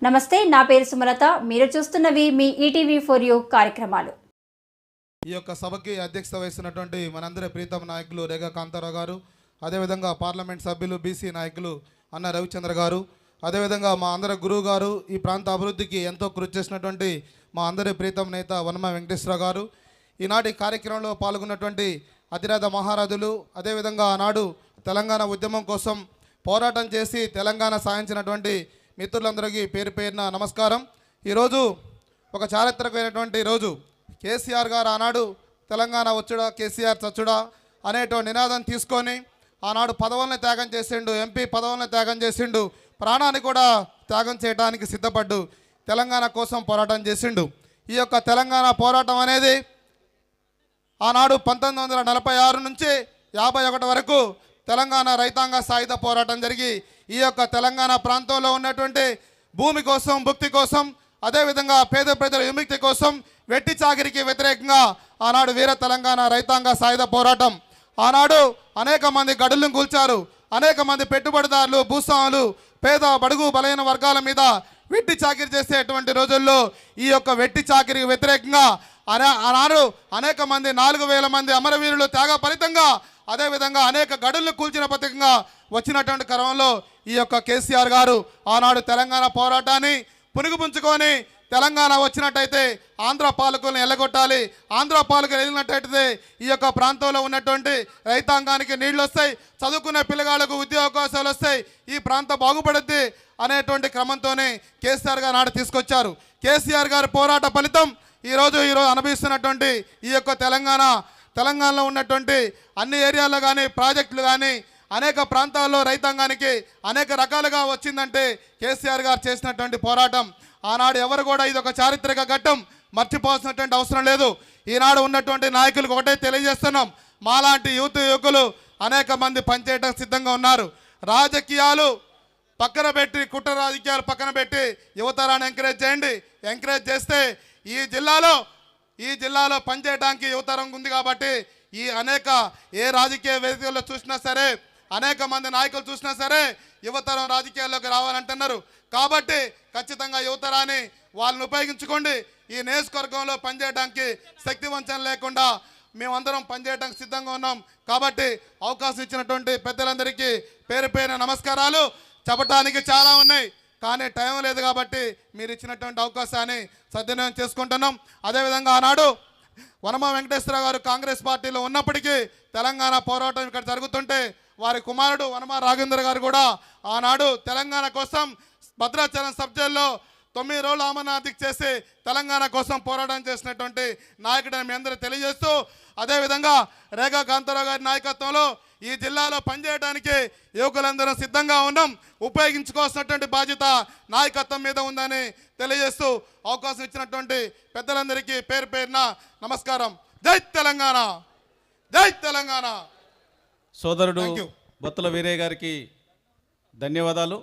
నమస్తే, నా పేరు సుమలత. మీరు చూస్తున్నవి మీ ఈటీవీ ఫర్ యూ కార్యక్రమాలు. ఈ యొక్క సభకి అధ్యక్షత వహిస్తున్నటువంటి మనందరి ప్రీతమ నాయకులు రేగా కాంతారావు గారు, అదేవిధంగా పార్లమెంట్ సభ్యులు బీసీ నాయకులు అన్న రవిచంద్ర గారు, అదేవిధంగా మా అందరి గురువు గారు ఈ ప్రాంత అభివృద్ధికి ఎంతో కృషి చేసినటువంటి మా అందరి ప్రీతమ నేత వనమ వెంకటేశ్వరరావు గారు, ఈనాటి కార్యక్రమంలో పాల్గొన్నటువంటి అతిరథ మహారాజులు, అదేవిధంగా ఆనాడు తెలంగాణ ఉద్యమం కోసం పోరాటం చేసి తెలంగాణ సాధించినటువంటి మిత్రులందరికీ పేరు పేరున నమస్కారం. ఈరోజు ఒక చారిత్రకమైనటువంటి రోజు. కేసీఆర్ గారు ఆనాడు తెలంగాణ వచ్చుడా కేసీఆర్ చచ్చుడా అనేటువంటి నినాదం తీసుకొని ఆనాడు పదవులను త్యాగం చేసిండు, ఎంపీ పదవులను త్యాగం చేసిండు, ప్రాణాన్ని కూడా త్యాగం చేయడానికి సిద్ధపడ్డు తెలంగాణ కోసం పోరాటం చేసిండు. ఈ యొక్క తెలంగాణ పోరాటం అనేది ఆనాడు 1946 నుంచి 51 వరకు తెలంగాణ రైతాంగ సాయుధ పోరాటం జరిగి ఈ యొక్క తెలంగాణ ప్రాంతంలో ఉన్నటువంటి భూమి కోసం, భుక్తి కోసం, అదేవిధంగా పేద ప్రజల విముక్తి కోసం, వెట్టి చాకిరికి వ్యతిరేకంగా ఆనాడు వీర తెలంగాణ రైతాంగ సాయుధ పోరాటం. ఆనాడు అనేక మంది గడులను కూల్చారు, అనేక మంది పెట్టుబడిదారులు, భూస్వాములు పేద బడుగు బలైన వర్గాల మీద వెట్టి చాకిరి చేసేటువంటి రోజుల్లో ఈ యొక్క వెట్టి చాకిరికి వ్యతిరేకంగా ఆనాడు అనేక మంది 4000 మంది అమరవీరులు త్యాగ ఫలితంగా, అదేవిధంగా అనేక గడులను కూల్చిన పథకంగా వచ్చినటువంటి క్రమంలో ఈ యొక్క కేసీఆర్ గారు ఆనాడు తెలంగాణ పోరాటాన్ని పుణుగుపుంచుకొని తెలంగాణ వచ్చినట్టయితే ఆంధ్ర పాలకులను ఎల్లగొట్టాలి, ఆంధ్ర పాలకులు వెళ్ళినట్టయితే ఈ యొక్క ప్రాంతంలో ఉన్నటువంటి రైతాంగానికి నీళ్లు వస్తాయి, చదువుకునే పిల్లగాళ్లకు ఉద్యోగ అవకాశాలు వస్తాయి, ఈ ప్రాంతం బాగుపడుద్ది అనేటువంటి క్రమంతోనే కేసీఆర్ గారు నాడు తీసుకొచ్చారు. కేసీఆర్ గారి పోరాట ఫలితం ఈరోజు అనుభవిస్తున్నటువంటి ఈ యొక్క తెలంగాణలో ఉన్నటువంటి అన్ని ఏరియాల్లో కానీ, ప్రాజెక్టులు కానీ, అనేక ప్రాంతాల్లో రైతాంగానికి అనేక రకాలుగా వచ్చిందంటే కేసీఆర్ గారు చేసినటువంటి పోరాటం. ఆనాడు ఎవరు కూడా ఇది ఒక చారిత్రక ఘట్టం, మర్చిపోవాల్సినటువంటి అవసరం లేదు. ఈనాడు ఉన్నటువంటి నాయకులకు ఒకటే తెలియజేస్తున్నాం, మాలాంటి యువకులు అనేక మంది పనిచేయడం సిద్ధంగా ఉన్నారు. రాజకీయాలు పక్కన పెట్టి, కుట్ర రాజకీయాలు పక్కన పెట్టి యువతరాన్ని ఎంకరేజ్ చేయండి. ఎంకరేజ్ చేస్తే ఈ జిల్లాలో పనిచేయడానికి యువతరం ఉంది. కాబట్టి ఈ ఏ రాజకీయ వేదికల్లో చూసినా సరే, అనేక మంది నాయకులు చూసినా సరే యువతరం రాజకీయాల్లోకి రావాలంటున్నారు. కాబట్టి ఖచ్చితంగా యువతరాన్ని వాళ్ళని ఉపయోగించుకోండి. ఈ నియోజకవర్గంలో పనిచేయడానికి శక్తి వంచన లేకుండా మేమందరం పనిచేయడానికి సిద్ధంగా ఉన్నాం. కాబట్టి అవకాశం ఇచ్చినటువంటి పెద్దలందరికీ పేరు పేరున నమస్కారాలు. చెప్పడానికి చాలా ఉన్నాయి కానీ టైం లేదు, కాబట్టి మీరు ఇచ్చినటువంటి అవకాశాన్ని సద్వినియోగం చేసుకుంటున్నాం. అదేవిధంగా ఆనాడు వనమ వెంకటేశ్వరరావు గారు కాంగ్రెస్ పార్టీలో ఉన్నప్పటికీ తెలంగాణ పోరాటం ఇక్కడ జరుగుతుంటే వారి కుమారుడు వనమ రాఘవేంద్ర గారు కూడా ఆనాడు తెలంగాణ కోసం భద్రాచలం సబ్ జైల్లో 9 రోజులు ఆమరణ చేసి తెలంగాణ కోసం పోరాటం చేసినటువంటి నాయకుడిని మీ అందరూ తెలియజేస్తూ, అదేవిధంగా రేగా కాంతారావు గారి నాయకత్వంలో ఈ జిల్లాలో పనిచేయడానికి యువకులందరం సిద్ధంగా ఉన్నాం. ఉపయోగించుకోవాల్సినటువంటి బాధ్యత నాయకత్వం మీద ఉందని తెలియజేస్తూ అవకాశం ఇచ్చినటువంటి పెద్దలందరికీ పేరు పేరున నమస్కారం. జై తెలంగాణ, జై తెలంగాణ. సోదరుడు బొత్తుల వీరయ్య గారికి ధన్యవాదాలు.